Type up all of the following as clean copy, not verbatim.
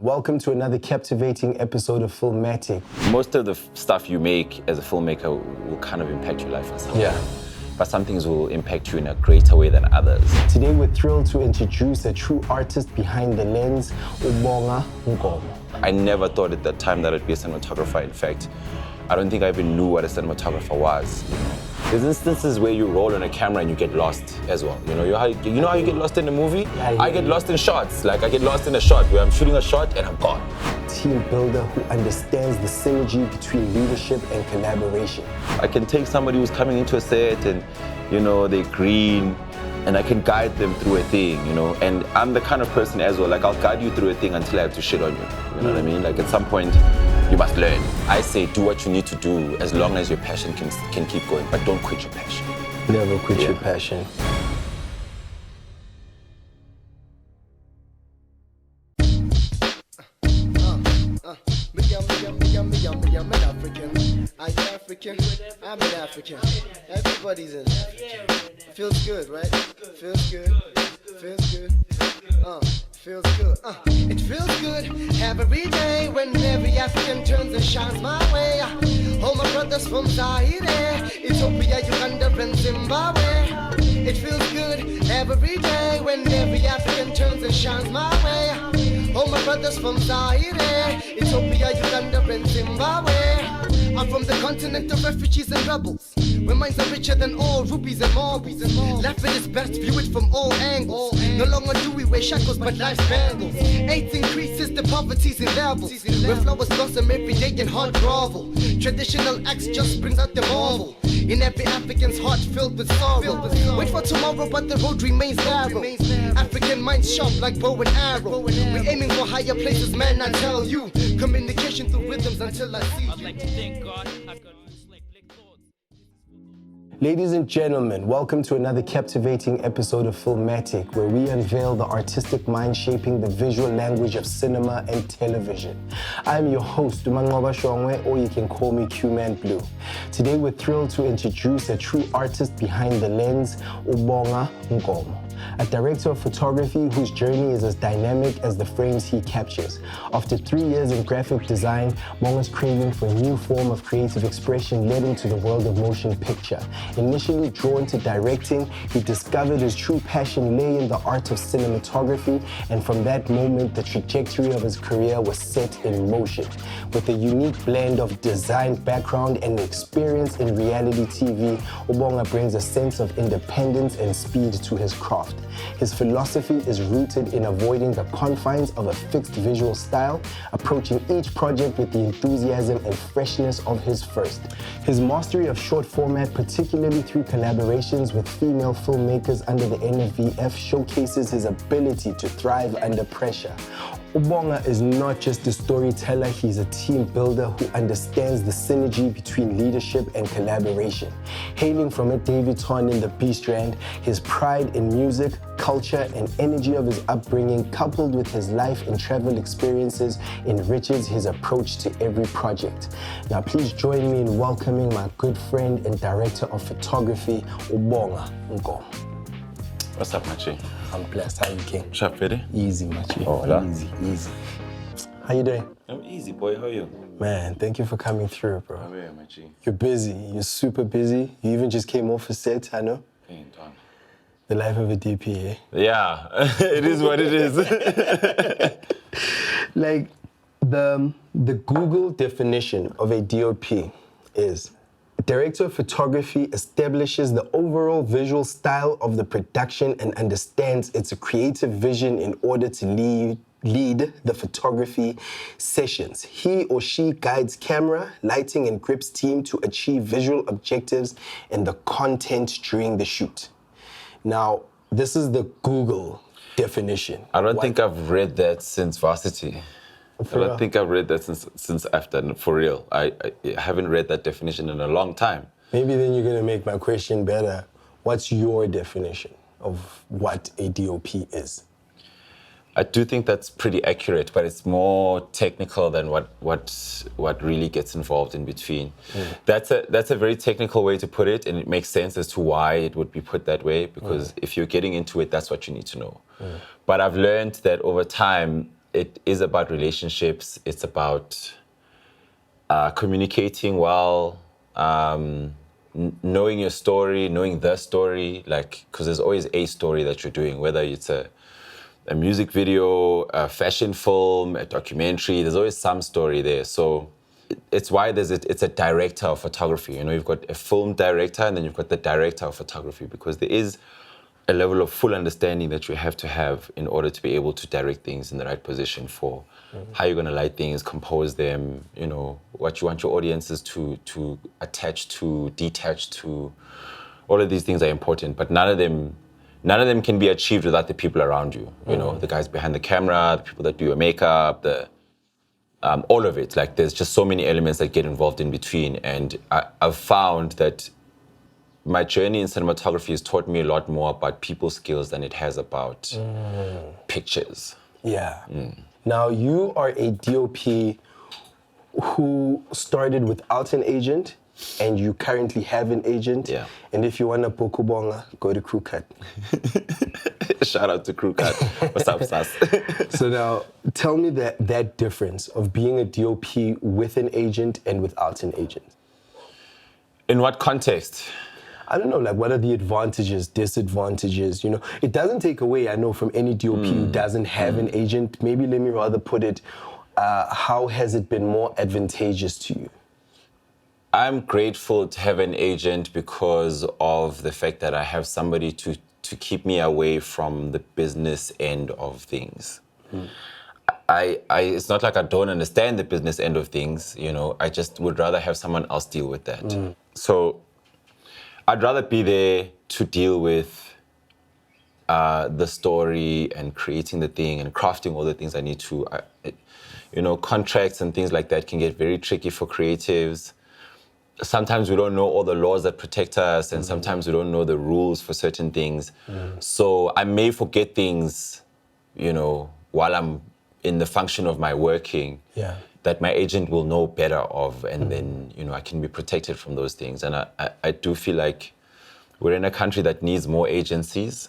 welcome to another captivating episode of Filmatic. Most of the stuff you make as a filmmaker will kind of impact your life in some way. But some things will impact you in a greater way than others. Today we're thrilled to introduce a true artist behind the lens, Bonga Nkomo. I never thought at that time that I'd be a cinematographer. In fact, I don't think I even knew what a cinematographer was. There's instances where you roll on a camera and you get lost as well. You know how you get lost in a movie? I get lost in shots. Like I get lost in a shot where I'm shooting a shot and I'm gone. Team builder who understands the synergy between leadership and collaboration. I can take somebody who's coming into a set and, they're green, and I can guide them through a thing, and I'm the kind of person as well, like I'll guide you through a thing until I have to shit on you. You know what I mean? Like at some point, you must learn. I say do what you need to do as long as your passion can keep going, but don't quit your passion. Never quit your passion. I'm an African. Everybody's an African. Feels good, right? Feels good. Feels good. Feels good. It feels good every day when every African turns and shines my way. All my brothers from Zaire, Ethiopia, Uganda, and Zimbabwe. It feels good every day when every African turns and shines my way. All my brothers from Zaire, Ethiopia, Uganda, and Zimbabwe. I'm from the continent of refugees and rebels, where minds are richer than all rubies and marbles. Life at its best, view it from all angles. No longer do we wear shackles, but life's bangles. AIDS increases, the poverty's in levels, where flowers blossom every day in hard grovel. Traditional acts just brings out the marvel in every African's heart filled with sorrow. Wait for tomorrow, but the road remains narrow. African minds sharp like bow and arrow. We're aiming for higher places, man, I tell you. Communication through rhythms until I see you. Ladies and gentlemen, welcome to another captivating episode of Filmatic, where we unveil the artistic mind shaping the visual language of cinema and television. I'm your host, Mangoba Shongwe, or you can call me Q-Man Blue. Today we're thrilled to introduce a true artist behind the lens, Bonga Nkomo, a director of photography whose journey is as dynamic as the frames he captures. After 3 years in graphic design, Bonga's craving for a new form of creative expression led him to the world of motion picture. Initially drawn to directing, he discovered his true passion lay in the art of cinematography, and from that moment, the trajectory of his career was set in motion. With a unique blend of design background and experience in reality TV, Bonga brings a sense of independence and speed to his craft. His philosophy is rooted in avoiding the confines of a fixed visual style, approaching each project with the enthusiasm and freshness of his first. His mastery of short format, particularly through collaborations with female filmmakers under the NFVF, showcases his ability to thrive under pressure. Bonga is not just a storyteller, he's a team builder who understands the synergy between leadership and collaboration. Hailing from a Davidson in the B-Strand, his pride in music, culture, and energy of his upbringing, coupled with his life and travel experiences, enriches his approach to every project. Now please join me in welcoming my good friend and director of photography, Bonga Nkomo. What's up, Machi? I'm blessed. How you, King? Sharp, ready? Easy, Machi. Oh, hola. Easy. How you doing? I'm easy, boy. How are you? Man, thank you for coming through, bro. How are you, Machi? You're busy. You're super busy. You even just came off a set, I know. The life of a DP, eh? Yeah, it is what it is. Like, the Google definition of a DOP is: director of photography establishes the overall visual style of the production and understands its creative vision in order to lead the photography sessions. He or she guides camera, lighting, and grips team to achieve visual objectives and the content during the shoot. Now, this is the Google definition. I don't think I've read that since varsity. I don't think I've read that since after, for real. I haven't read that definition in a long time. Maybe then you're gonna make my question better. What's your definition of what a DOP is? I do think that's pretty accurate, but it's more technical than what really gets involved in between. That's a very technical way to put it, and it makes sense as to why it would be put that way, because if you're getting into it, that's what you need to know. But I've learned that over time, it is about relationships. It's about communicating well, knowing your story, knowing the story, like, because there's always a story that you're doing, whether it's a music video, a fashion film, a documentary, there's always some story there. So it's why it's a director of photography. You know, you've got a film director and then you've got the director of photography, because there is a level of full understanding that you have to have in order to be able to direct things in the right position for how you're going to light things, compose them, you know, what you want your audiences to attach to, detach to. All of these things are important, but none of them can be achieved without the people around you. You know, the guys behind the camera, the people that do your makeup, all of it. Like, there's just so many elements that get involved in between. And I've found that my journey in cinematography has taught me a lot more about people skills than it has about pictures. Yeah. Now, you are a DOP who started without an agent, and you currently have an agent. Yeah. And if you want to book Bonga, go to Crew Cut. Shout out to Crew Cut. What's up, Sas? So now, tell me that difference of being a DOP with an agent and without an agent. In what context? I don't know, like, what are the advantages, disadvantages? You know, it doesn't take away, I know, from any DOP who doesn't have an agent. Maybe let me rather put it, how has it been more advantageous to you? I'm grateful to have an agent because of the fact that I have somebody to keep me away from the business end of things. It's not like I don't understand the business end of things, you know, I just would rather have someone else deal with that. So I'd rather be there to deal with the story and creating the thing and crafting all the things I need to. You know, contracts and things like that can get very tricky for creatives. Sometimes we don't know all the laws that protect us, and sometimes we don't know the rules for certain things. So I may forget things, you know, while I'm in the function of my working, that my agent will know better of, and then, you know, I can be protected from those things. And I do feel like we're in a country that needs more agencies.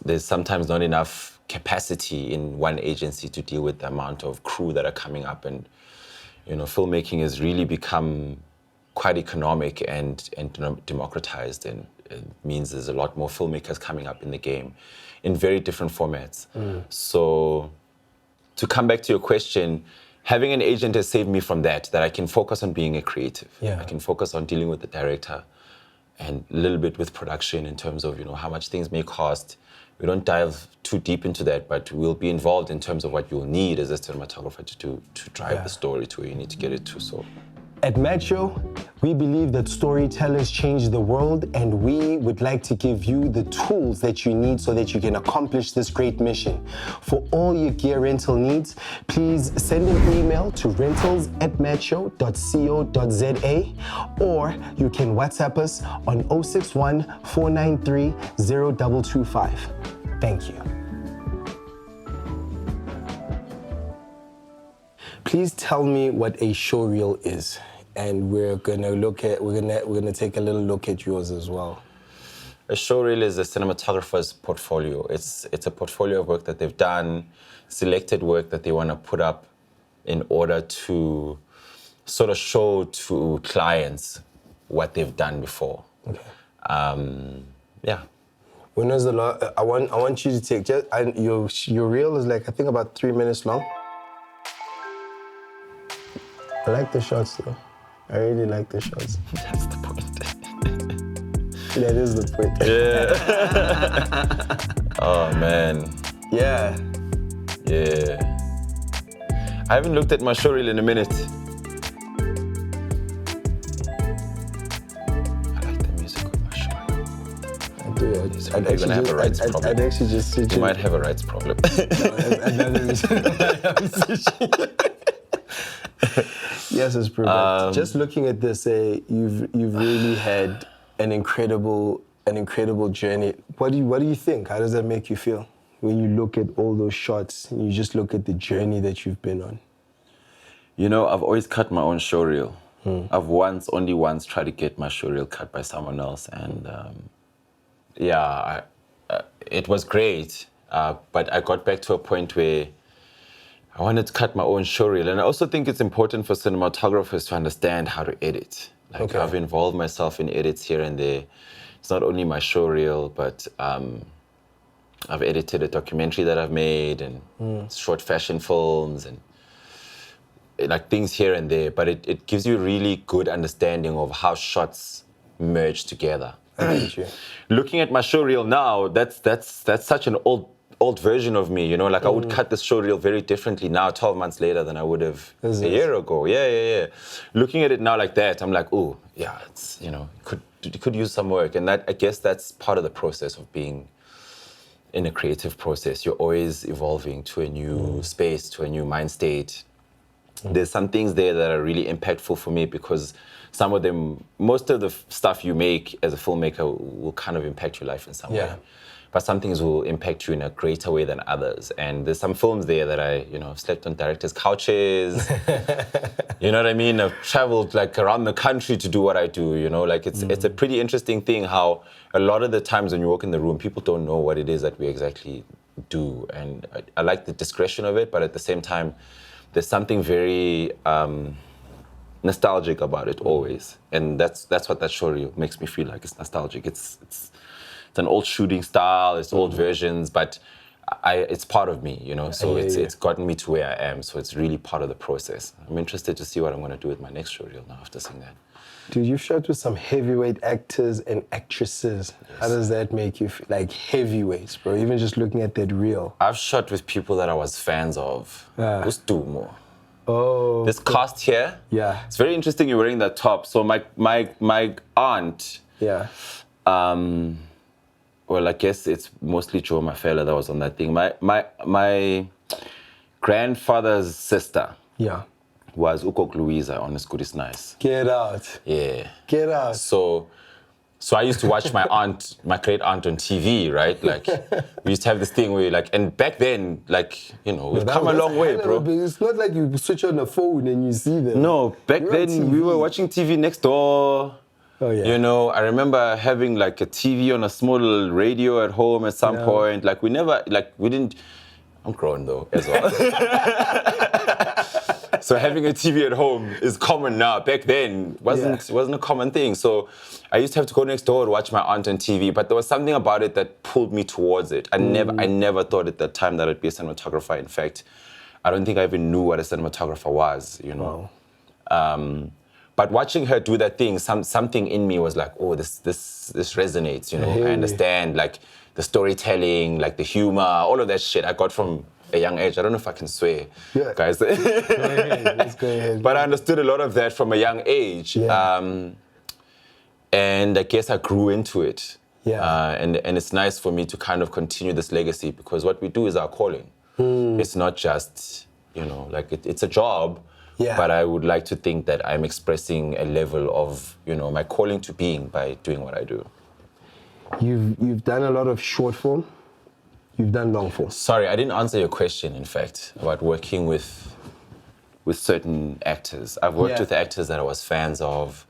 There's sometimes not enough capacity in one agency to deal with the amount of crew that are coming up. And, you know, filmmaking has really become quite economic and democratized, and it means there's a lot more filmmakers coming up in the game in very different formats. So to come back to your question, having an agent has saved me from that I can focus on being a creative. I can focus on dealing with the director and a little bit with production in terms of, you know, how much things may cost. We don't dive too deep into that, but we'll be involved in terms of what you'll need as a cinematographer to drive the story to where you need to get it to. So at Macho, we believe that storytellers change the world, and we would like to give you the tools that you need so that you can accomplish this great mission. For all your gear rental needs, please send an email to rentals@macho.co.za, or you can WhatsApp us on 061 493 0225. Thank you. Please tell me what a showreel is, and we're gonna take a little look at yours as well. A showreel is a cinematographer's portfolio. It's a portfolio of work that they've done, selected work that they want to put up in order to sort of show to clients what they've done before. Okay. Yeah. When was the last? I want you to take your reel is like, I think, about 3 minutes long. I like the shots though. I really like the shots. That's the point. That is the point. Yeah. Oh man. Yeah. Yeah. I haven't looked at my showreel in a minute. I like the music of my showreel. I do. You're gonna have a rights problem. I'd actually just sit You might have a rights problem. Yes, it's proven. Just looking at this, you've really had an incredible journey. What do you think? How does that make you feel when you look at all those shots and you just look at the journey that you've been on? You know, I've always cut my own showreel. I've only once tried to get my showreel cut by someone else, and it was great. But I got back to a point where I wanted to cut my own showreel. And I also think it's important for cinematographers to understand how to edit. Like, Okay. I've involved myself in edits here and there. It's not only my showreel, but I've edited a documentary that I've made and short fashion films and like things here and there. But it gives you a really good understanding of how shots merge together. Looking at my showreel now, that's such an old version of me, you know, like I would cut this showreel very differently now 12 months later than I would have a year ago. Yeah. Looking at it now like that, I'm like, oh, yeah, it's, you know, it could use some work. And that, I guess that's part of the process of being in a creative process. You're always evolving to a new space, to a new mind state. There's some things there that are really impactful for me because some of them, most of the stuff you make as a filmmaker will kind of impact your life in some way. But some things will impact you in a greater way than others. And there's some films there that I, you know, slept on directors' couches. You know what I mean? I've traveled like around the country to do what I do, you know? Like it's a pretty interesting thing how a lot of the times when you walk in the room, people don't know what it is that we exactly do. And I like the discretion of it, but at the same time, there's something very nostalgic about it always. And that's what that showreel makes me feel like. It's nostalgic. It's an old shooting style, it's old versions, but it's part of me, you know, so it's gotten me to where I am, so it's really part of the process. I'm interested to see what I'm going to do with my next showreel now after seeing that. Dude, you've shot with some heavyweight actors and actresses. Yes. How does that make you feel? Like heavyweights, bro, even just looking at that reel. I've shot with people that I was fans of. Who's more? Oh. This cast here, it's very interesting you're wearing that top. So my aunt, well, I guess it's mostly Joe Mafela that was on that thing. My grandfather's sister was Ukok Louisa on It's Good It's Nice. Get out. Yeah. Get out. So I used to watch my great aunt on TV, right? Like, we used to have this thing where like, and back then, like, you know, we've come a long way, bro. It's not like you switch on the phone and you see them. No, back then we were watching TV next door. Oh, yeah. You know, I remember having like a TV on a small little radio at home at some point. Like we didn't, I'm grown though as well. So having a TV at home is common now. Back then, wasn't a common thing. So I used to have to go next door to watch my aunt on TV, but there was something about it that pulled me towards it. I never thought at that time that I'd be a cinematographer. In fact, I don't think I even knew what a cinematographer was, you know. Wow. But watching her do that thing, something in me was like, oh, this resonates, you know. I understand, like, the storytelling, like, the humor, all of that shit I got from a young age. I don't know if I can swear, guys. Go ahead, let's go ahead. But I understood a lot of that from a young age. And I guess I grew into it. And it's nice for me to kind of continue this legacy because what we do is our calling. It's not just, you know, like, it's a job. But I would like to think that I'm expressing a level of, you know, my calling to being by doing what I do. You've done a lot of short form. You've done long form. Sorry, I didn't answer your question, in fact, about working with certain actors. I've worked with actors that I was fans of.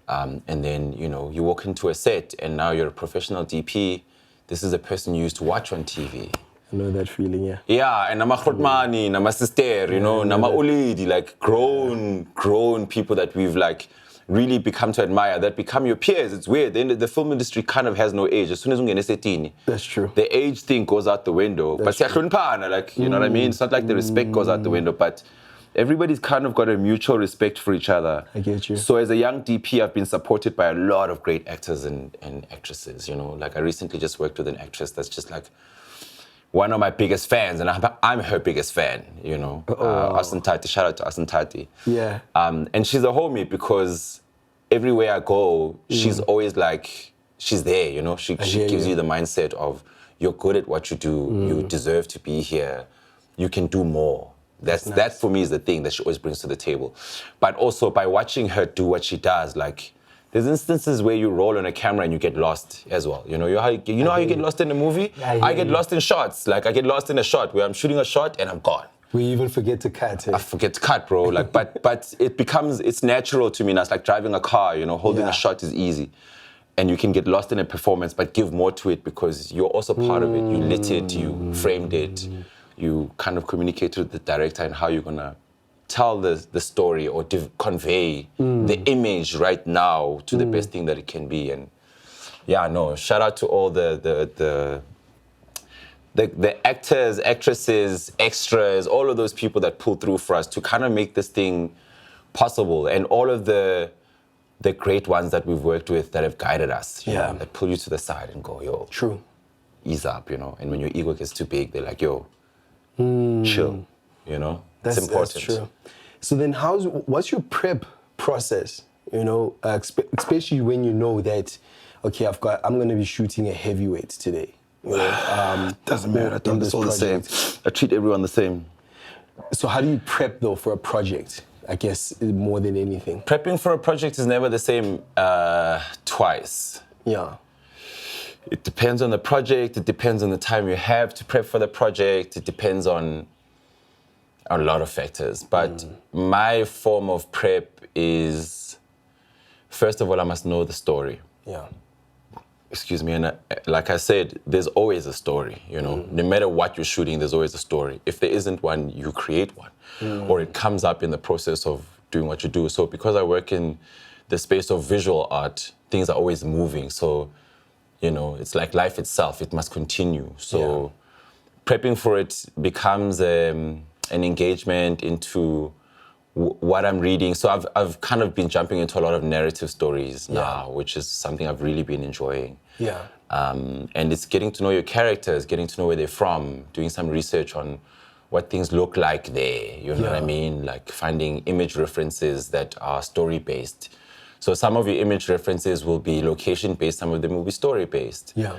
And then, you know, you walk into a set and now you're a professional DP. This is a person you used to watch on TV. I know that feeling, Yeah, and nama khotmani, nama sister, you know, nama ulidi, like grown people that we've like really become to admire, that become your peers. It's weird. The film industry kind of has no age. As soon as ungene setini, that's true. The age thing goes out the window. But siyahloniphana, like, you know what I mean? It's not like the respect goes out the window, but everybody's kind of got a mutual respect for each other. I get you. So as a young DP, I've been supported by a lot of great actors and actresses, you know. Like I recently just worked with an actress that's just like one of my biggest fans, and I'm her biggest fan, you know. Asantati, shout out to Asantati. Yeah. And she's a homie because everywhere I go, she's always like, she's there, you know. She gives you the mindset of, you're good at what you do, you deserve to be here, you can do more. That for me is the thing that she always brings to the table. But also by watching her do what she does, like, there's instances where you roll on a camera and you get lost as well. You know how you get lost in a movie? I get lost in shots. Like I get lost in a shot where I'm shooting a shot and I'm gone. We even forget to cut. I forget to cut, bro. Like, but it's natural to me now. It's like driving a car. You know, holding a shot is easy, and you can get lost in a performance, but give more to it because you're also part of it. You lit it, you framed it, you kind of communicate with the director and how you're gonna tell the story or convey the image right now to the best thing that it can be. And yeah, no, shout out to all the actors, actresses, extras, all of those people that pull through for us to kind of make this thing possible, and all of the great ones that we've worked with that have guided us, you know, that pull you to the side and go, yo, true, ease up, you know. And when your ego gets too big, they're like, yo, chill, you know. It's important. That's true. So then what's your prep process, you know, especially when you know that, okay, I'm going to be shooting a heavyweight today. You know, doesn't matter, I think it's all the same. I treat everyone the same. So how do you prep though for a project? I guess more than anything. Prepping for a project is never the same twice. Yeah. It depends on the project, it depends on the time you have to prep for the project, it depends on a lot of factors. But my form of prep is, first of all, I must know the story. Yeah. Excuse me, and like I said, there's always a story, you know. No matter what you're shooting, there's always a story. If there isn't one, you create one. Or it comes up in the process of doing what you do. So because I work in the space of visual art, things are always moving. So, you know, it's like life itself, it must continue. So prepping for it becomes an engagement into what I'm reading. So I've kind of been jumping into a lot of narrative stories now, which is something I've really been enjoying. Yeah. And it's getting to know your characters, getting to know where they're from, doing some research on what things look like there, you know what I mean? Like finding image references that are story-based. So some of your image references will be location-based, some of them will be story-based. Yeah.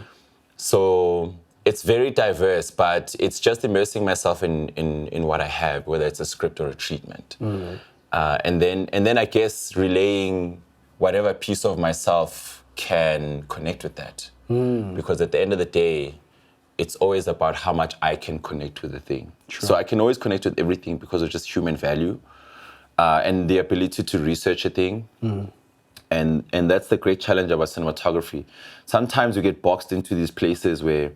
So it's very diverse, but it's just immersing myself in what I have, whether it's a script or a treatment. And then I guess relaying whatever piece of myself can connect with that. Because at the end of the day, it's always about how much I can connect with the thing. True. So I can always connect with everything because of just human value and the ability to research a thing. And that's the great challenge about cinematography. Sometimes you get boxed into these places where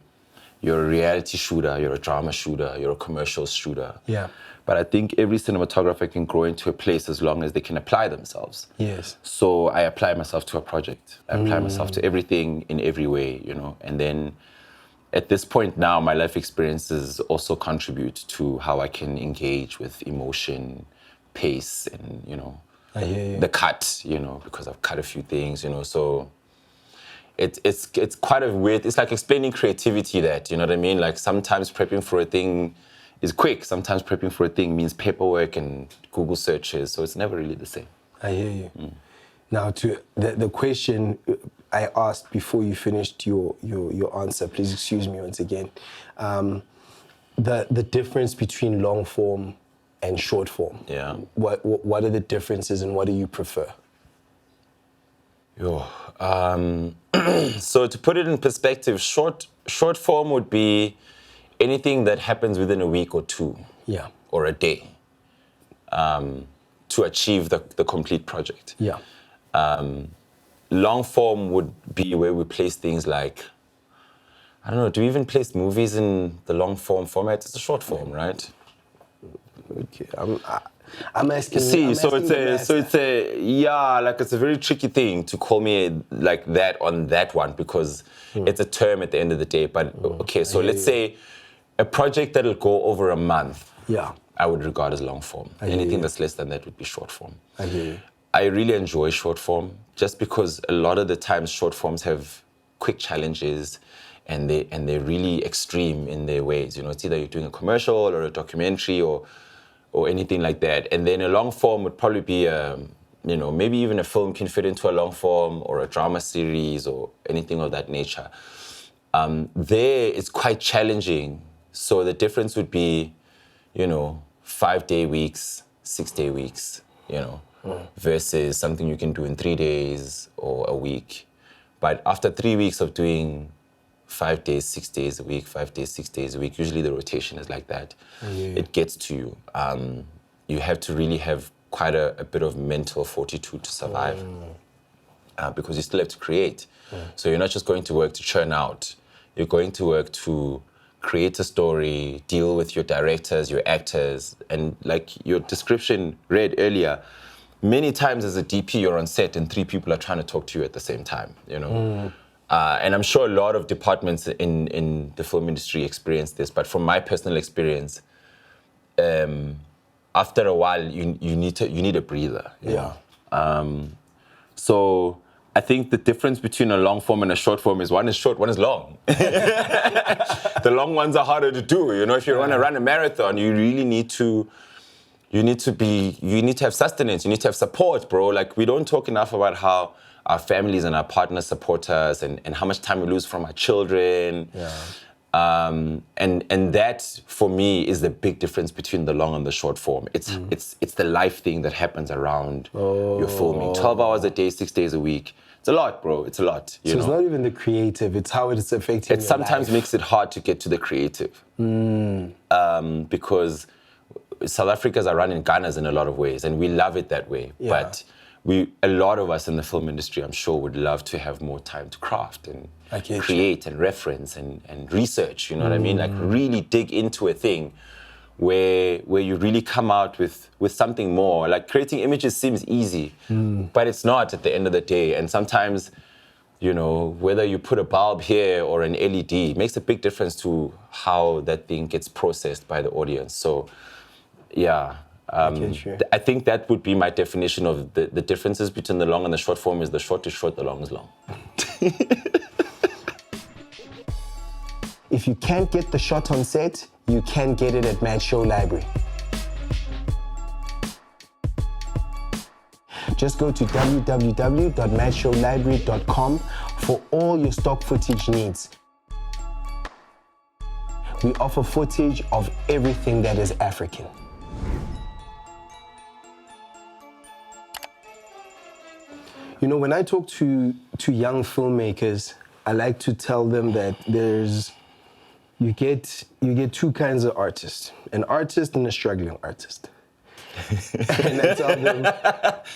you're a reality shooter, you're a drama shooter, you're a commercial shooter. Yeah. But I think every cinematographer can grow into a place as long as they can apply themselves. Yes. So I apply myself to a project. I apply myself to everything in every way, you know. And then at this point now, my life experiences also contribute to how I can engage with emotion, pace, and, you know, the cut, you know, because I've cut a few things, you know. So it's quite a weird, it's like explaining creativity that, you know what I mean? Like sometimes prepping for a thing is quick. Sometimes prepping for a thing means paperwork and Google searches. So it's never really the same. I hear you. Now to the question I asked before you finished your answer, please excuse me once again. The difference between long form and short form. Yeah. What are the differences and what do you prefer? So to put it in perspective, short form would be anything that happens within a week or two, or a day, to achieve the complete project. Yeah. Long form would be where we place things like, I don't know, do we even place movies in the long form format? It's a short form, right? Okay, I'm asking. It's a very tricky thing to call me like that on that one because it's a term at the end of the day. But okay, so let's say a project that'll go over a month. Yeah, I would regard as long form. Anything that's less than that would be short form. I hear you. I really enjoy short form just because a lot of the times short forms have quick challenges and they're really extreme in their ways. You know, it's either you're doing a commercial or a documentary or anything like that. And then a long form would probably be, you know, maybe even a film can fit into a long form or a drama series or anything of that nature. There it's quite challenging. So the difference would be, you know, 5-day weeks, 6-day weeks, you know, versus something you can do in 3 days or a week. But after 3 weeks of doing 5 days, 6 days a week, 5 days, 6 days a week, usually the rotation is like that. It gets to you. You have to really have quite a bit of mental fortitude to survive because you still have to create. So you're not just going to work to churn out. You're going to work to create a story, deal with your directors, your actors, and like your description read earlier, many times as a DP, you're on set and 3 people are trying to talk to you at the same time, you know? And I'm sure a lot of departments in the film industry experience this, but from my personal experience, after a while, you need a breather. You know? So I think the difference between a long form and a short form is one is short, one is long. The long ones are harder to do. You know, if you want to run a marathon, you really need to have sustenance, you need to have support, bro. Like, we don't talk enough about how our families and our partners support us and how much time we lose from our children. And that, for me, is the big difference between the long and the short form. It's the life thing that happens around your filming. 12 hours a day, 6 days a week. It's a lot, bro. It's a lot. So it's not even the creative, it's how it's affecting it sometimes life. Makes it hard to get to the creative. Because South Africans are running Ghana's in a lot of ways, and we love it that way. But a lot of us in the film industry, I'm sure, would love to have more time to craft and create and reference and research, you know what I mean? Like, really dig into a thing where you really come out with something more. Like, creating images seems easy, but it's not at the end of the day. And sometimes, you know, whether you put a bulb here or an LED makes a big difference to how that thing gets processed by the audience. So, yeah. I think that would be my definition of the differences between the long and the short form is the short is short, the long is long. If you can't get the shot on set, you can get it at Mad Show Library. Just go to www.madshowlibrary.com for all your stock footage needs. We offer footage of everything that is African. You know, when I talk to young filmmakers, I like to tell them that you get 2 kinds of artists, an artist and a struggling artist. And I tell them,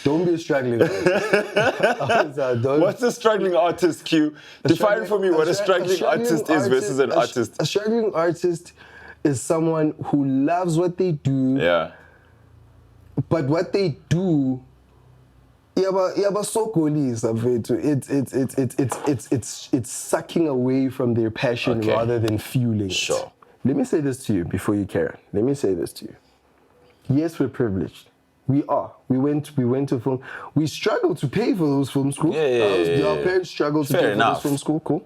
don't be a struggling artist. What's a struggling artist, Q? Define for me what a struggling artist is versus an artist. A struggling artist is someone who loves what they do, but what they do, it's sucking away from their passion rather than fueling it. Let me say this to you before you carry on. Let me say this to you. Yes, we're privileged. We are. We went to film. We struggled to pay for those film schools. Our parents struggled to pay for those film school. Cool.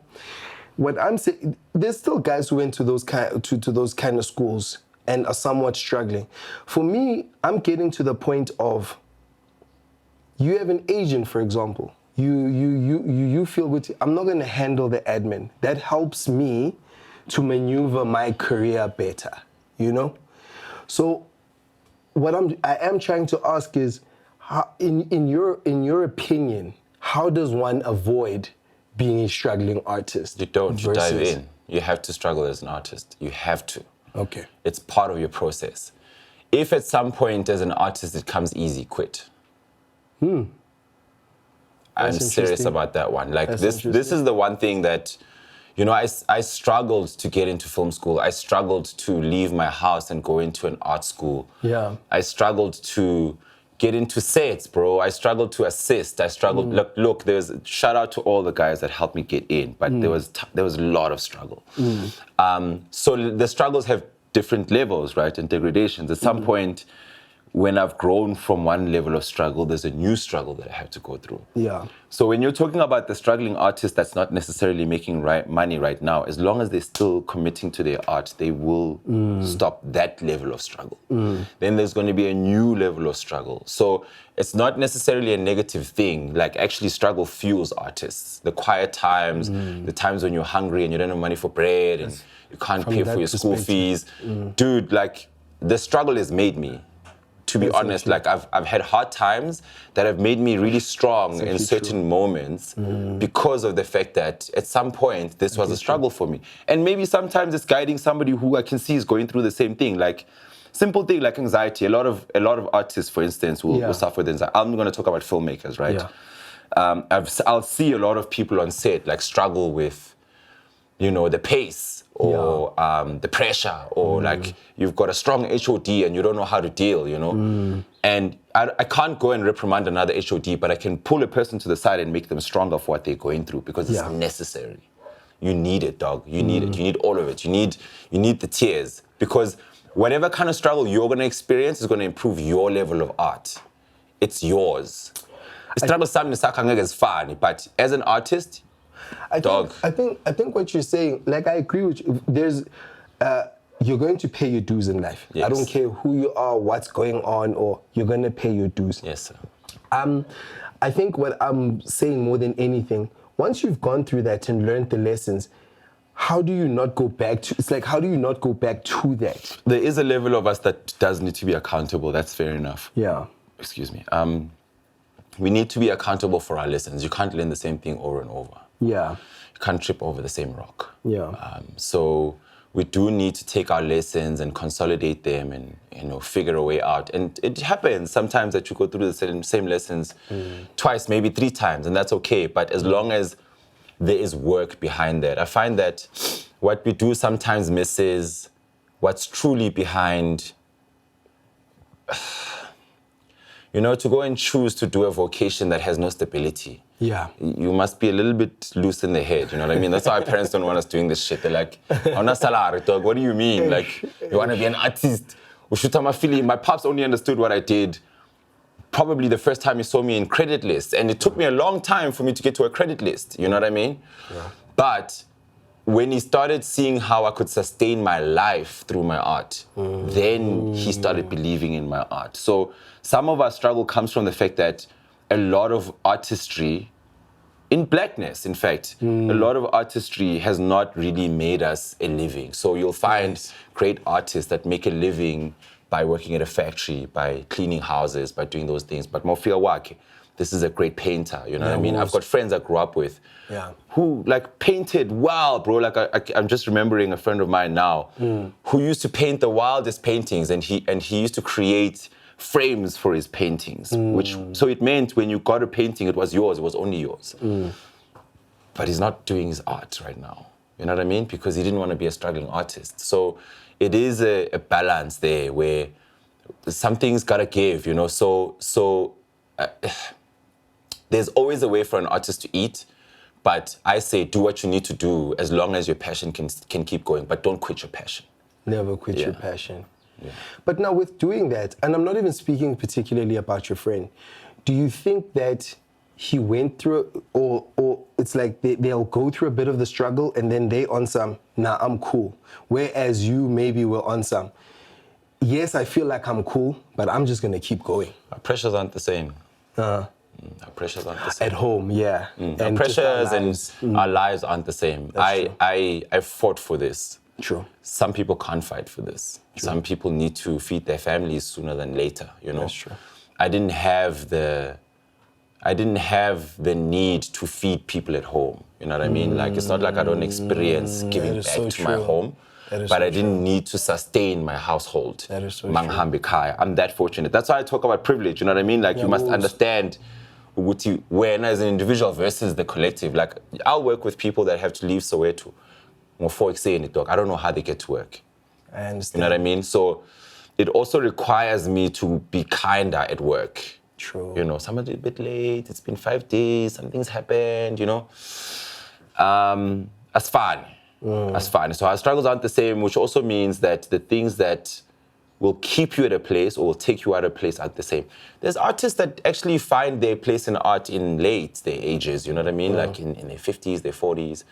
What I'm saying, there's still guys who went to those kind of schools and are somewhat struggling. For me, I'm getting to the point of, you have an agent, for example. You feel good. I'm not going to handle the admin. That helps me to maneuver my career better, you know? So what I am trying to ask is, how, in your opinion, how does one avoid being a struggling artist? You don't. You dive in. You have to struggle as an artist. You have to. Okay. It's part of your process. If at some point as an artist it comes easy, quit. I'm serious about that one. Like, this is the one thing that, you know, I struggled to get into film school. I struggled to leave my house and go into an art school. I struggled to get into sets, bro. I struggled to assist. I struggled. Look, there's shout out to all the guys that helped me get in, but there was a lot of struggle. So the struggles have different levels, right, and degradations. At some point, when I've grown from one level of struggle, there's a new struggle that I have to go through. So when you're talking about the struggling artist that's not necessarily making money right now, as long as they're still committing to their art, they will stop that level of struggle. Then there's going to be a new level of struggle. So it's not necessarily a negative thing. Like, actually, struggle fuels artists. The quiet times, the times when you're hungry and you don't have money for bread and you can't pay for your school fees. Dude, like, the struggle has made me. To be honest, like, I've had hard times that have made me really strong in certain moments because of the fact that at some point this was a struggle for me. And maybe sometimes it's guiding somebody who I can see is going through the same thing. Like, simple thing like anxiety. A lot of artists, for instance, will suffer with anxiety. I'm going to talk about filmmakers, right? I'll see a lot of people on set like struggle with, you know, the pace or the pressure, or like you've got a strong HOD and you don't know how to deal, you know? And I can't go and reprimand another HOD, but I can pull a person to the side and make them stronger for what they're going through, because it's necessary. You need it, dog. You need it. You need all of it. You need the tears, because whatever kind of struggle you're going to experience is going to improve your level of art. It's yours. Struggle is fun, but as an artist, I think what you're saying, like, I agree with you. There's you're going to pay your dues in life. Yes. I don't care who you are, what's going on, or you're going to pay your dues. Yes, sir. I think what I'm saying more than anything, once you've gone through that and learned the lessons, how do you not go back to, it's like, how do you not go back to that? There is a level of us that does need to be accountable. That's fair enough. Yeah. Excuse me. We need to be accountable for our lessons. You can't learn the same thing over and over. Yeah. You can't trip over the same rock. Yeah. So we do need to take our lessons and consolidate them and, you know, figure a way out. And it happens sometimes that you go through the same lessons twice, maybe 3 times, and that's okay. But as long as there is work behind that, I find that what we do sometimes misses what's truly behind. You know, to go and choose to do a vocation that has no stability. Yeah. You must be a little bit loose in the head, you know what I mean? That's why our parents don't want us doing this shit. They're like, on a salary, dog, what do you mean? Like, you want to be an artist? My pops only understood what I did probably the first time he saw me in credit lists. And it took me a long time for me to get to a credit list, you know what I mean? Yeah. But when he started seeing how I could sustain my life through my art, then he started believing in my art. So some of our struggle comes from the fact that a lot of artistry, in blackness, in fact, a lot of artistry has not really made us a living. So you'll find great artists that make a living by working at a factory, by cleaning houses, by doing those things. But Mofia Wake, this is a great painter, you know what I mean? I've got friends I grew up with who like painted wild, bro. Like I'm just remembering a friend of mine now who used to paint the wildest paintings, and he used to create frames for his paintings, so it meant when you got a painting, it was yours, it was only yours. But he's not doing his art right now, you know what I mean? Because he didn't want to be a struggling artist. So it is a balance there where something's gotta give, you know? So there's always a way for an artist to eat, but I say do what you need to do as long as your passion can keep going, but don't quit your passion. Never quit your passion. Yeah. But now with doing that, and I'm not even speaking particularly about your friend, do you think that he went through, or it's like they'll go through a bit of the struggle and then they on some, nah, I'm cool. Whereas you maybe were on some, yes, I feel like I'm cool, but I'm just gonna keep going. Our pressures aren't the same. Our pressures aren't the same. At home, yeah. And our pressures and our lives aren't the same. I fought for this. True. Some people can't fight for this. True. Some people need to feed their families sooner than later, you know? That's true. I didn't have the need to feed people at home, you know what I mean? Like, it's not like I don't experience giving back to my home, but I didn't need to sustain my household. That is so true. I'm that fortunate. That's why I talk about privilege, you know what I mean? Like, you must understand when as an individual versus the collective. Like, I'll work with people that have to leave Soweto. I don't know how they get to work. I understand. You know what I mean? So it also requires me to be kinder at work. True. You know, somebody's a bit late, it's been 5 days, something's happened, you know. That's fine. That's fine. So our struggles aren't the same, which also means that the things that will keep you at a place or will take you out of a place aren't the same. There's artists that actually find their place in art in their ages, you know what I mean? Like in their 50s, their 40s.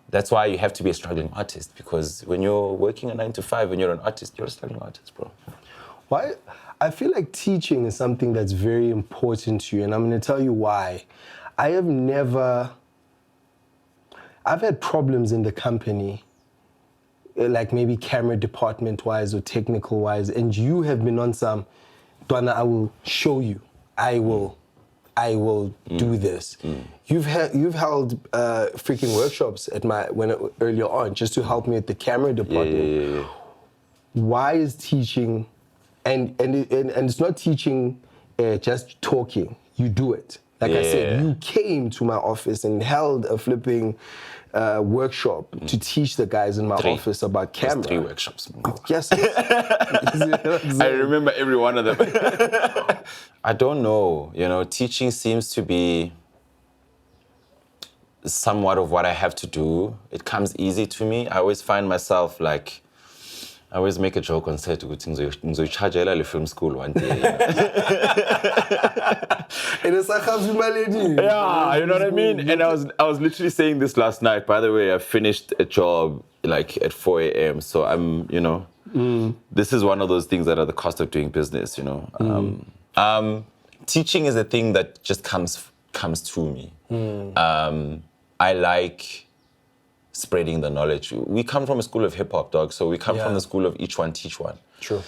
That's why you have to be a struggling artist, because when you're working a 9 to 5, when you're an artist, you're a struggling artist, bro. Why? I feel like teaching is something that's very important to you, and I'm going to tell you why. I've had problems in the company, like maybe camera department-wise or technical-wise, and you have been on some, Dwana, I will show you. I will do this. You've held freaking workshops at earlier on just to help me at the camera department. Yeah. Why is teaching, and it's not teaching just talking. You do it. Like I said, you came to my office and held a flipping workshop to teach the guys in my office about camera. 3 workshops. Yes. I remember every one of them. I don't know. Teaching seems to be somewhat of what I have to do. It comes easy to me. I always find myself like, I always make a joke on set ukuthi ngizoyichargela le film school one day. Yeah, you know what I mean? And I was literally saying this last night. By the way, I finished a job like at 4 a.m. So I'm, this is one of those things that are the cost of doing business, Teaching is a thing that just comes to me. I like spreading the knowledge. We come from a school of hip hop, dog. So we come from the school of each one teach one. True.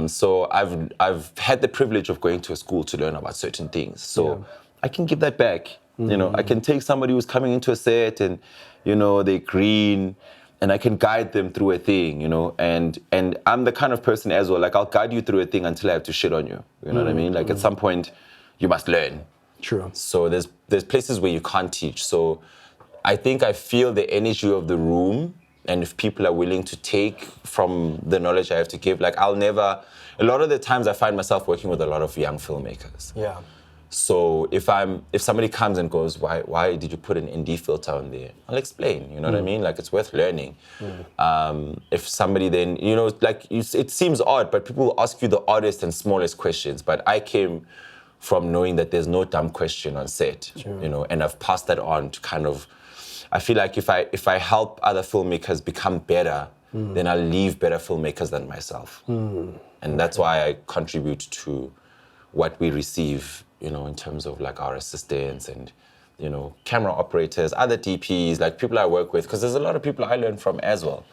So I've had the privilege of going to a school to learn about certain things. So I can give that back. I can take somebody who's coming into a set and, they're green, and I can guide them through a thing, and I'm the kind of person as well, like I'll guide you through a thing until I have to shit on you. You know what I mean? Like at some point you must learn. True. So there's places where you can't teach. So I think I feel the energy of the room, and if people are willing to take from the knowledge I have to give, like a lot of the times I find myself working with a lot of young filmmakers. Yeah. So if somebody comes and goes, why did you put an ND filter on there? I'll explain, you know what I mean? Like it's worth learning. If somebody then, it seems odd, but people will ask you the oddest and smallest questions. But I came from knowing that there's no dumb question on set, and I've passed that on to kind of, I feel like if I help other filmmakers become better, then I'll leave better filmmakers than myself. And that's why I contribute to what we receive, in terms of like our assistants and, camera operators, other DPs, like people I work with, because there's a lot of people I learn from as well.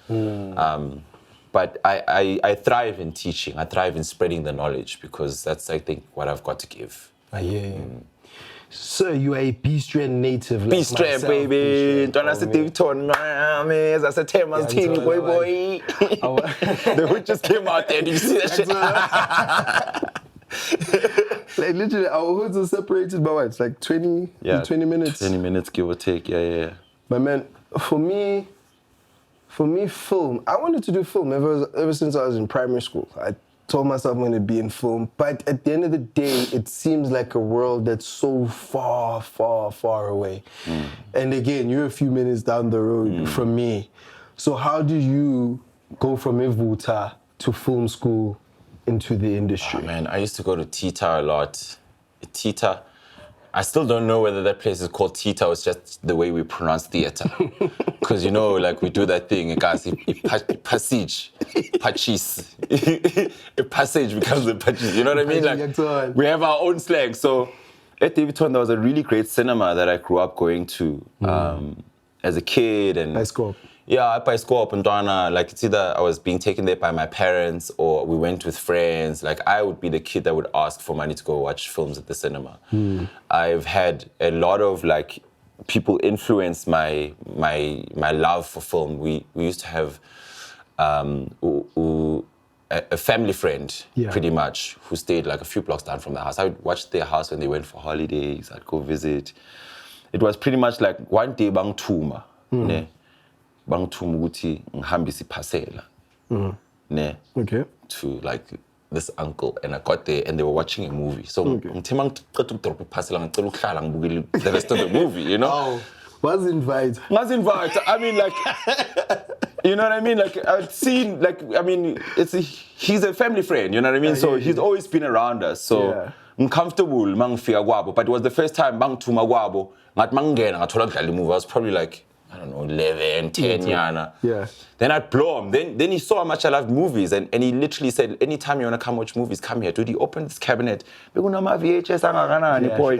But I thrive in teaching. I thrive in spreading the knowledge because that's, I think, what I've got to give. I hear you. So you are a B-Strand native, like B-Strand, myself, baby. Don't have to think ton, man. That's a Teman's teeny boy. The hood just came out there. Did you see that shit? Like literally, our hoods are separated by what? It's like 20 minutes? 20 minutes, give or take, yeah. But man, for me, film, I wanted to do film ever since I was in primary school. I told myself I'm going to be in film, but at the end of the day, it seems like a world that's so far, far, far away. And again, you're a few minutes down the road from me. So how do you go from Evuta to film school into the industry? Oh, man, I used to go to Tita a lot. Tita, I still don't know whether that place is called Tita or it's just the way we pronounce theater. Because, like we do that thing, guys, passage, pachis. A passage becomes a pachis, you know what I mean? Like, we have our own slang. So at Davidton, there was a really great cinema that I grew up going to as a kid. And High school. Yeah, at Paisco, Pantwana, like it's either I was being taken there by my parents or we went with friends. Like I would be the kid that would ask for money to go watch films at the cinema. I've had a lot of like people influence my love for film. We used to have a family friend, pretty much, who stayed like a few blocks down from the house. I would watch their house when they went for holidays. I'd go visit. It was pretty much like one day bang tuma, ne. Bang tumuguti ngihambisa iphasela ne to like this uncle, and I got there and they were watching a movie. So ngithe mangiqeda ukudrop iphasela ngicela ukuhlala ngibukele the rest of the movie, Was invite. I mean, like, you know what I mean? Like, I've seen, like, I mean, he's a family friend, you know what I mean? So he's always been around us. So I'm comfortable, mangifika kwabo. But it was the first time bangithuma kwabo. Ngathi mangena ngathola kudlala movie. I was probably like, I don't know, 11, 10 yana. Yeah. Then I'd blow him. Then he saw how much I loved movies, and he literally said, anytime you want to come watch movies, come here. Dude, he opened this cabinet. Bekunama VHS angakanani boy.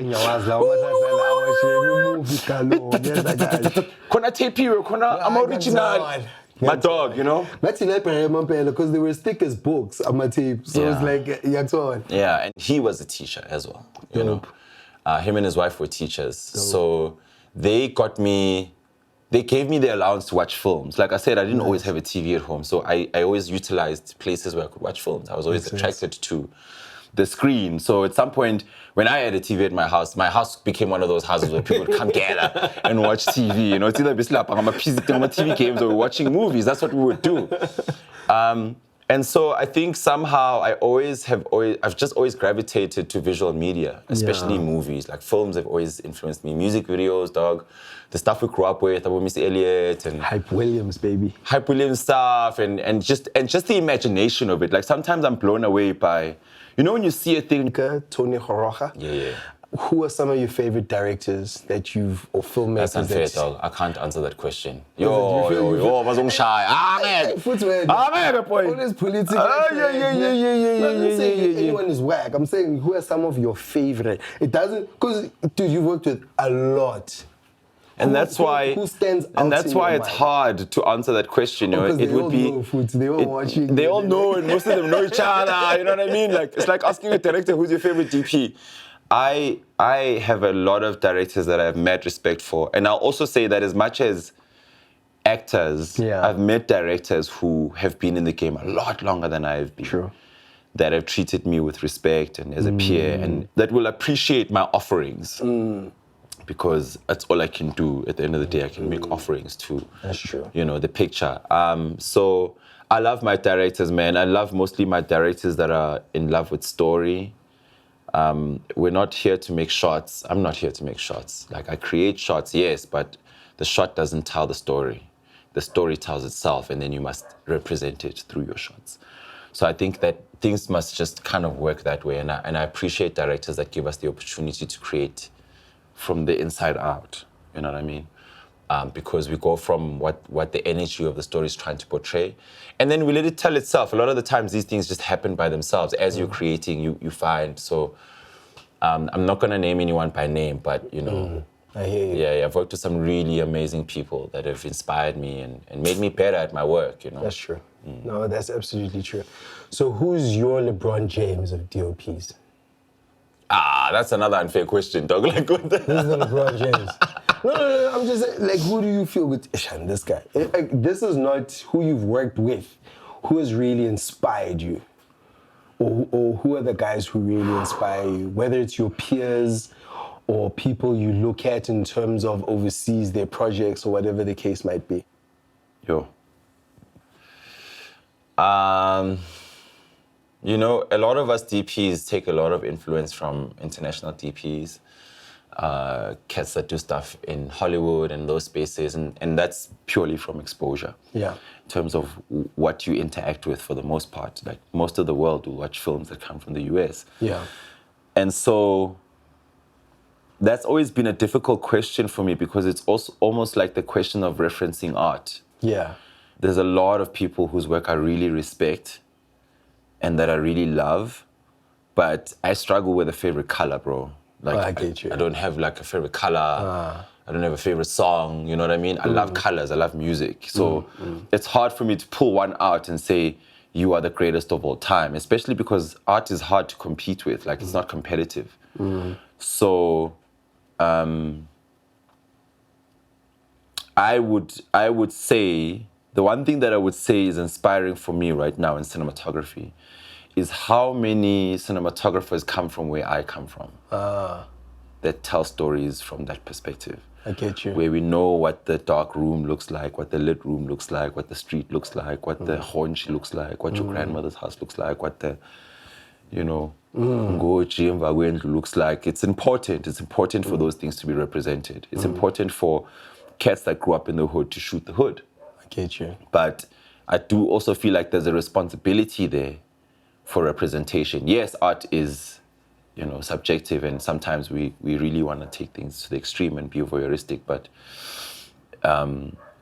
Kona tape here, kona I'm original. My dog, That's because they were thick as books on my tape. So it's like, yeah, and he was a teacher as well, you know. Him and his wife were teachers. So they gave me the allowance to watch films. Like I said, I didn't always have a TV at home. So I always utilized places where I could watch films. I was always attracted to the screen. So at some point, when I had a TV at my house became one of those houses where people would come gather and watch TV. You know, it's either TV games or watching movies. That's what we would do. And so I think somehow I've just always gravitated to visual media, especially movies. Like films have always influenced me. Music videos, dog. The stuff we grew up with, about Mr. Elliott and Hype Williams, baby. Hype Williams stuff and just the imagination of it. Like sometimes I'm blown away by, you know, when you see a thing. Tony Horoja. Yeah. Who are some of your favorite directors that or filmmakers? That's unfair, dog. I can't answer that question. Was on shy. Footwear. Point. All this political. Yeah. I'm not saying anyone is whack. I'm saying who are some of your favorite? It doesn't, because dude, you've worked with a lot. And that's why. Who stands out? And that's why it's mind? hard to answer that question. You know, it would be. They all watching. They all know, and most of them know each other. You know what I mean? Like it's like asking a director who's your favorite DP. I have a lot of directors that I have mad respect for, and I'll also say that as much as actors, I've met directors who have been in the game a lot longer than I have been. True. That have treated me with respect and as a peer, and that will appreciate my offerings. Because that's all I can do at the end of the day. I can make offerings to, that's true, you know, the picture. So I love my directors, man. I love mostly my directors that are in love with story. We're not here to make shots. I'm not here to make shots. Like I create shots, yes, but the shot doesn't tell the story. The story tells itself, and then you must represent it through your shots. So I think that things must just kind of work that way. And I appreciate directors that give us the opportunity to create from the inside out, you know what I mean? Because we go from what the energy of the story is trying to portray, and then we let it tell itself. A lot of the times these things just happen by themselves. As you're creating, you find. So I'm not gonna name anyone by name, but you know, I hear you. Yeah, I've worked with some really amazing people that have inspired me and made me better at my work, you know? That's true. No, that's absolutely true. So who's your LeBron James of DOPs? That's another unfair question, dog. Like, what the... This is the LeBron James. No, I'm just saying, like, who do you feel with Ishan, this guy? Like, this is not who you've worked with. Who has really inspired you? Or who are the guys who really inspire you? Whether it's your peers or people you look at in terms of overseas, their projects, or whatever the case might be. You know, a lot of us DPs take a lot of influence from international DPs, cats that do stuff in Hollywood and those spaces, and that's purely from exposure. Yeah. In terms of what you interact with for the most part. Like, most of the world will watch films that come from the US. Yeah. And so that's always been a difficult question for me, because it's also almost like the question of referencing art. Yeah. There's a lot of people whose work I really respect and that I really love, but I struggle with a favorite color, bro. Like, I get you. I don't have like a favorite color. I don't have a favorite song, you know what I mean? I love colors, I love music. So it's hard for me to pull one out and say, you are the greatest of all time, especially because art is hard to compete with. Like, it's not competitive. So I would say, the one thing that I would say is inspiring for me right now in cinematography is how many cinematographers come from where I come from. That tell stories from that perspective. I get you. Where we know what the dark room looks like, what the lit room looks like, what the street looks like, what the haunch looks like, what your grandmother's house looks like, what the, you know, Ngoji and Vagwendlu looks like. It's important. It's important for those things to be represented. It's important for cats that grew up in the hood to shoot the hood. I get you. But I do also feel like there's a responsibility there for representation. Yes, art is, you know, subjective, and sometimes we really want to take things to the extreme and be voyeuristic, but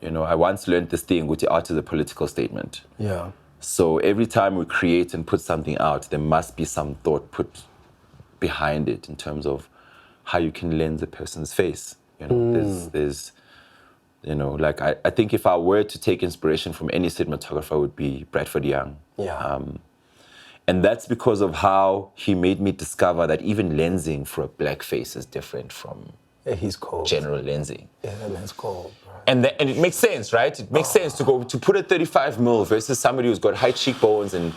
you know, I once learned this thing, which art is a political statement. Yeah. So every time we create and put something out, there must be some thought put behind it in terms of how you can lens a person's face. You know, there's you know, like I think if I were to take inspiration from any cinematographer, it would be Bradford Young. Yeah. And that's because of how he made me discover that even lensing for a black face is different from Yeah, he's cold. general lensing. Yeah, that man's cold, bro. And it makes sense, right? It makes sense to put a 35mm versus somebody who's got high cheekbones and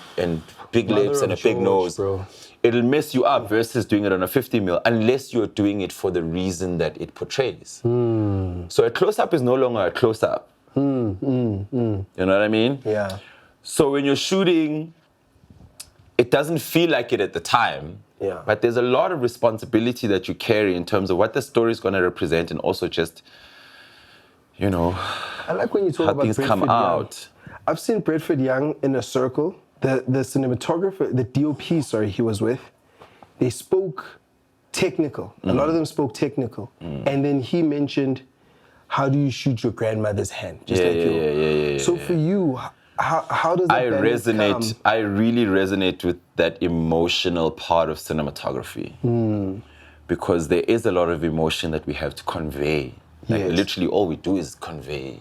big Mother lips and a of big George, nose. bro. It'll mess you up versus doing it on a 50mm unless you're doing it for the reason that it portrays. So a close-up is no longer a close-up. You know what I mean? Yeah. So when you're shooting, it doesn't feel like it at the time. Yeah. But there's a lot of responsibility that you carry in terms of what the story is going to represent and also just, you know, I like when you talk how about things Bradford come out. Young. I've seen Bradford Young in a circle. The cinematographer, the DOP, he was with, they spoke technical. A lot of them spoke technical. And then he mentioned, how do you shoot your grandmother's hand? Just like you. Yeah. So for you, how does that balance come? I really resonate with that emotional part of cinematography. Because there is a lot of emotion that we have to convey. Like literally all we do is convey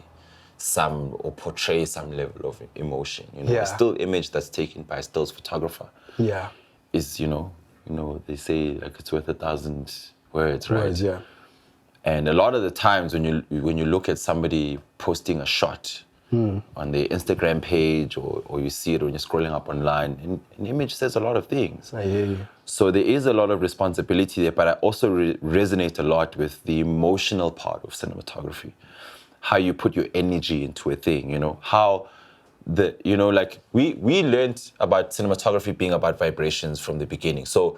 some or portray some level of emotion. You know, a still image that's taken by a stills photographer. Yeah. Is, you know, they say like it's worth 1,000 words, right? Words, yeah. And a lot of the times when you look at somebody posting a shot on their Instagram page or you see it when you're scrolling up online, an image says a lot of things. I hear you. So there is a lot of responsibility there, but I also resonate a lot with the emotional part of cinematography. How you put your energy into a thing, you know, how like we learned about cinematography being about vibrations from the beginning. So,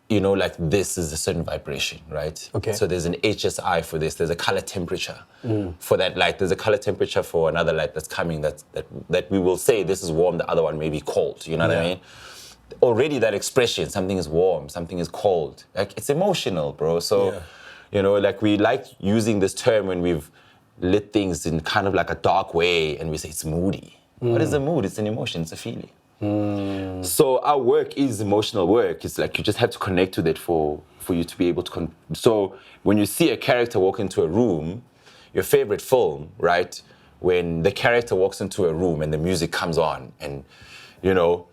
you know, like this is a certain vibration, right? Okay. So there's an HSI for this. There's a color temperature for that light. There's a color temperature for another light that's coming that we will say this is warm, the other one may be cold. You know what I mean? Already that expression, something is warm, something is cold. Like it's emotional, bro. So, you know, like we like using this term when we've lit things in kind of like a dark way and we say it's moody. What is a mood? It's an emotion, it's a feeling. So our work is emotional work. It's like you just have to connect with it for you to be able to. So when you see a character walk into a room, your favorite film, right? When the character walks into a room and the music comes on and, you know,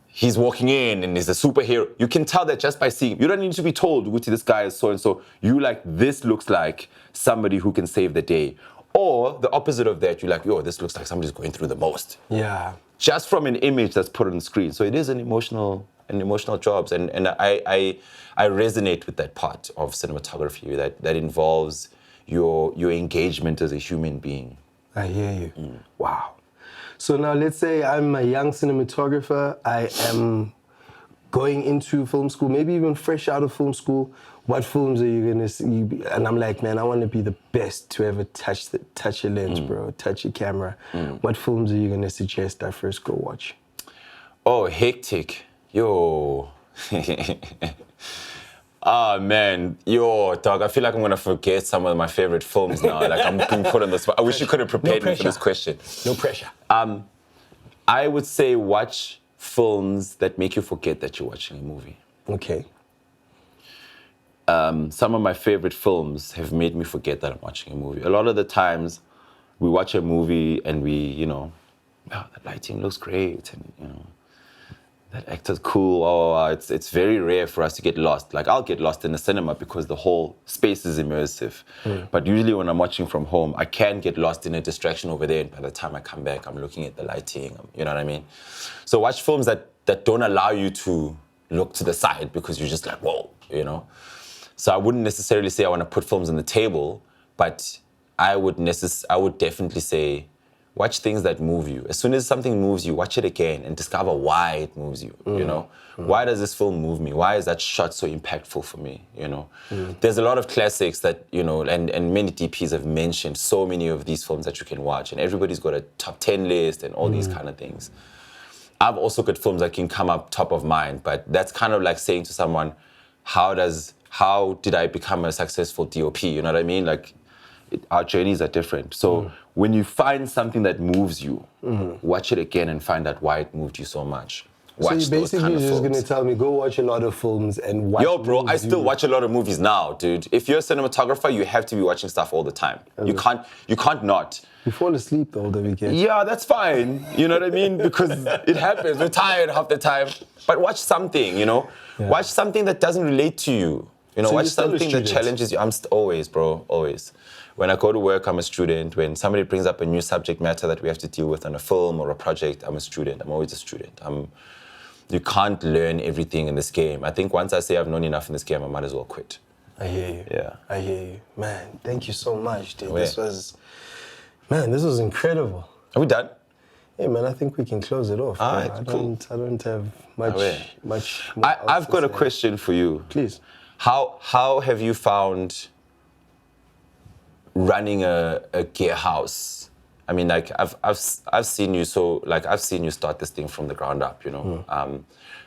he's walking in and he's a superhero. You can tell that just by seeing. You don't need to be told, Guti, this guy is so and so. You like, this looks like somebody who can save the day. Or the opposite of that, you're like, yo, this looks like somebody's going through the most. Yeah. Just from an image that's put on the screen. So it is an emotional job. And I resonate with that part of cinematography that involves your engagement as a human being. I hear you. Wow. So now let's say I'm a young cinematographer. I am going into film school, maybe even fresh out of film school. What films are you gonna see? And I'm like, man, I want to be the best to ever touch a lens, bro, touch a camera. What films are you gonna suggest I first go watch? Oh, hectic. Yo. Ah, man. Yo, dog, I feel like I'm gonna forget some of my favorite films now. Like I'm being put on the spot. I wish you could have prepared me for this question. No pressure. I would say watch films that make you forget that you're watching a movie. Okay. Some of my favorite films have made me forget that I'm watching a movie. A lot of the times, we watch a movie and we, you know, oh, the lighting looks great, and you know, that actor's cool. Oh, it's very rare for us to get lost. Like I'll get lost in the cinema because the whole space is immersive. But usually when I'm watching from home, I can get lost in a distraction over there, and by the time I come back, I'm looking at the lighting. You know what I mean? So watch films that don't allow you to look to the side because you're just like, whoa, you know. So I wouldn't necessarily say I want to put films on the table, but I would definitely say watch things that move you. As soon as something moves you, watch it again and discover why it moves you, you know? Why does this film move me? Why is that shot so impactful for me, you know? There's a lot of classics that, you know, and many DPs have mentioned so many of these films that you can watch, and everybody's got a top 10 list and all these kind of things. I've also got films that can come up top of mind, but that's kind of like saying to someone, how did I become a successful DOP? You know what I mean? Like, our journeys are different. So when you find something that moves you, watch it again and find out why it moved you so much. Watch so you're basically just going to tell me, go watch a lot of films and watch. Yo, bro, I still watch a lot of movies now, dude. If you're a cinematographer, you have to be watching stuff all the time. You can't not. You fall asleep the older we get. Yeah, that's fine. You know what I mean? Because it happens. We're tired half the time. But watch something, you know? Yeah. Watch something that doesn't relate to you. You know, So what's you're still a something that student? challenges you? Always, bro, always. When I go to work, I'm a student. When somebody brings up a new subject matter that we have to deal with on a film or a project, I'm a student. I'm always a student. You can't learn everything in this game. I think once I say I've known enough in this game, I might as well quit. I hear you. Yeah. I hear you. Man, thank you so much, dude. Yeah. This was incredible. Are we done? Hey, man, I think we can close it off. All man. right, I cool. don't have much more I've else to got a say. question for you. Please. How have you found running a gear house? I mean, like I've seen you I've seen you start this thing from the ground up, you know.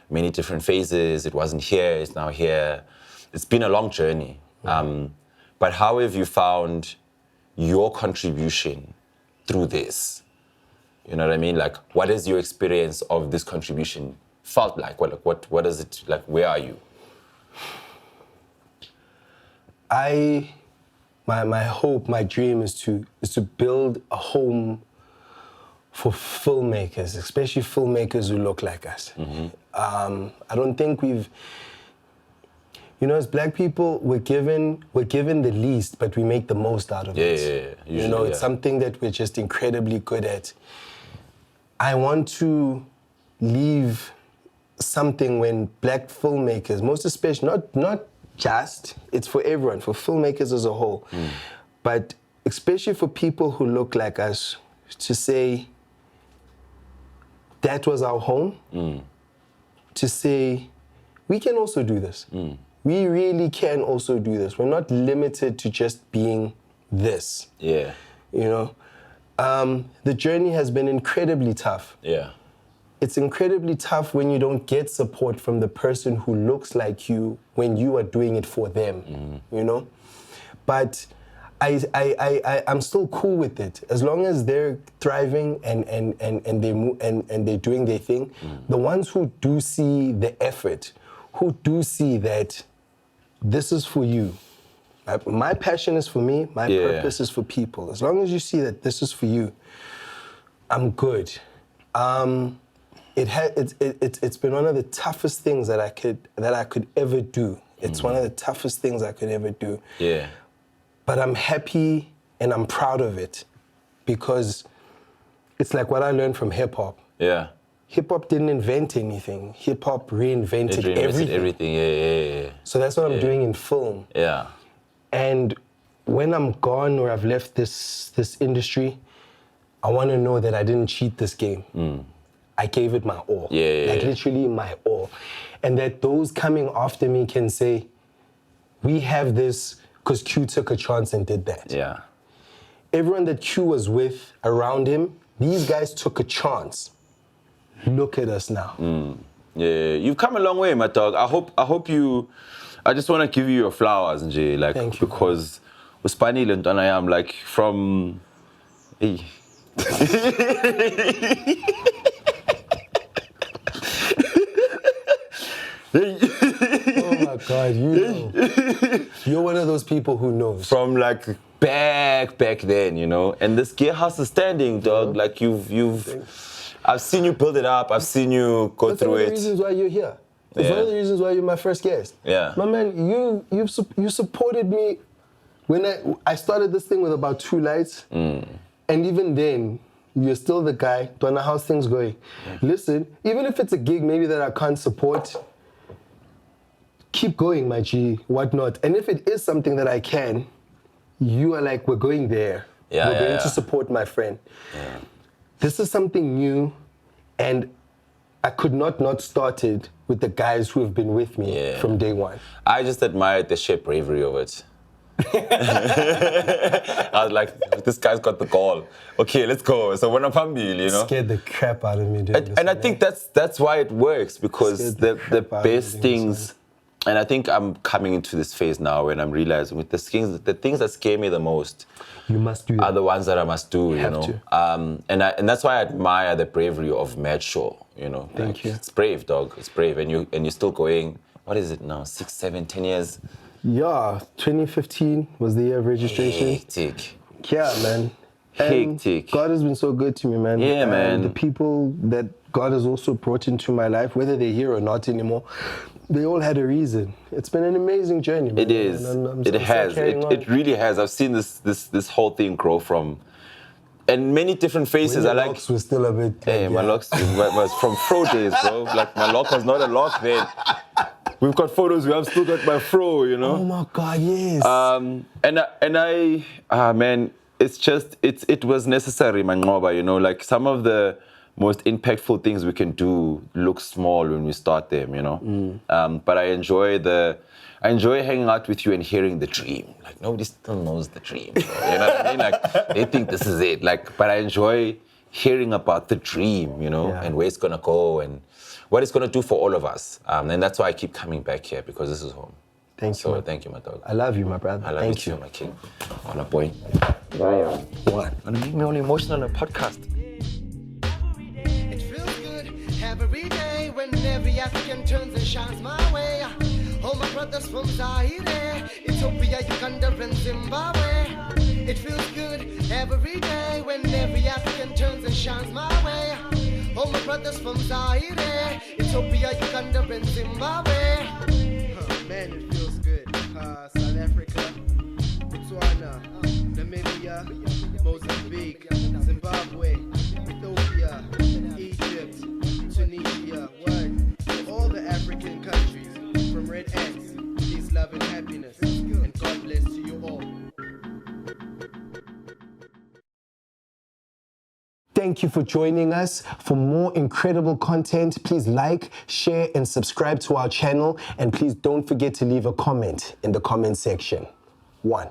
Many different phases. It wasn't here, it's now here. It's been a long journey. But how have you found your contribution through this? You know what I mean? Like, what is your experience of this contribution felt like? What is it like? Where are you? My hope, my dream is to build a home for filmmakers, especially filmmakers who look like us. I don't think as black people, we're given the least, but we make the most out of it. Yeah. Usually, it's something that we're just incredibly good at. I want to leave something when black filmmakers, most especially, not just, it's for everyone, for filmmakers as a whole, but especially for people who look like us, to say, that was our home, to say, we can also do this. We really can also do this. We're not limited to just being this. Yeah. You know? The journey has been incredibly tough. Yeah. It's incredibly tough when you don't get support from the person who looks like you when you are doing it for them, you know? But I'm still cool with it. As long as they're thriving and they're doing their thing, the ones who do see the effort, who do see that this is for you. My passion is for me, my purpose is for people. As long as you see that this is for you, I'm good. It's been one of the toughest things that I could ever do. It's one of the toughest things I could ever do. Yeah. But I'm happy and I'm proud of it because it's like what I learned from hip hop. Yeah. Hip hop didn't invent anything. Hip hop reinvented everything. Yeah. So that's what I'm doing in film. Yeah. And when I'm gone or I've left this industry, I want to know that I didn't cheat this game. I gave it my all. Like literally my all. And that those coming after me can say, we have this because Q took a chance and did that. Yeah. Everyone that Q was with around him, these guys took a chance. Look at us now. Yeah, you've come a long way, my dog. I just want to give you your flowers, Nje, like, thank you, because Uspanile and I am like from. Hey. Oh my God, you know. You're one of those people who knows. From like back then, you know. And this gear house is standing, dog. Like I've seen you build it up. I've seen you go through it. That's one of the reasons why you're here. It's one of the reasons why you're my first guest. Yeah. My man, you supported me when I started this thing with about 2 lights. And even then, you're still the guy. Don't know how's things going. Listen, even if it's a gig maybe that I can't support, keep going, my G, whatnot. And if it is something that I can, you are like, we're going there. We're going to support my friend. Yeah. This is something new, and I could not start it with the guys who have been with me from day one. I just admired the sheer bravery of it. I was like, this guy's got the gall. Okay, let's go. So when I'm humble, you know. Scared the crap out of me doing this. And I think that's why it works, because the best things. And I think I'm coming into this phase now when I'm realizing with the things that scare me the most, you must do are the ones that I must do, you know. And that's why I admire the bravery of Mad Shaw, you know. Thank you. It's brave, dog. It's brave, and you're still going. What is it now? 6, 7, 10 years. Yeah, 2015 was the year of registration. Hectic. Yeah, man. Hectic. God has been so good to me, man. Yeah, man. The people that God has also brought into my life, whether they're here or not anymore, they all had a reason. It's been an amazing journey, man. It is. It has. It really has. I've seen this whole thing grow from, and many different faces. When I your like. locks were still a bit. Hey, my locks was from fro days, bro. Like my lock was not a lock then. We've got photos where I've still got my fro, you know. Oh my God, yes. Man, it's just it was necessary, Manqoba, you know. Like some of the most impactful things we can do look small when we start them, you know. But I enjoy hanging out with you and hearing the dream. Like nobody still knows the dream, bro. You know what I mean? Like they think this is it. Like, but I enjoy hearing about the dream, you know, and where it's gonna go and what it's gonna do for all of us. And that's why I keep coming back here, because this is home. Thank you. Thank you, my dog. I love you, my brother. I love Thank you too, my king. On a boy. What? Gonna make me all emotional on a podcast. It feels good every day when every African turns and shines my way. All my brothers from Zaire, Ethiopia, Uganda, and Zimbabwe. It feels good every day when every African turns and shines my way. All my brothers from Zaire, Ethiopia, Uganda, and Zimbabwe. Man, it feels good. South Africa, Botswana, Namibia, Mozambique, Zimbabwe, Ethiopia, Egypt, Tunisia, all the African countries, from red ants, peace, love, and happiness, and God bless to you all. Thank you for joining us. For more incredible content, please like, share, and subscribe to our channel. And please don't forget to leave a comment in the comment section. 1.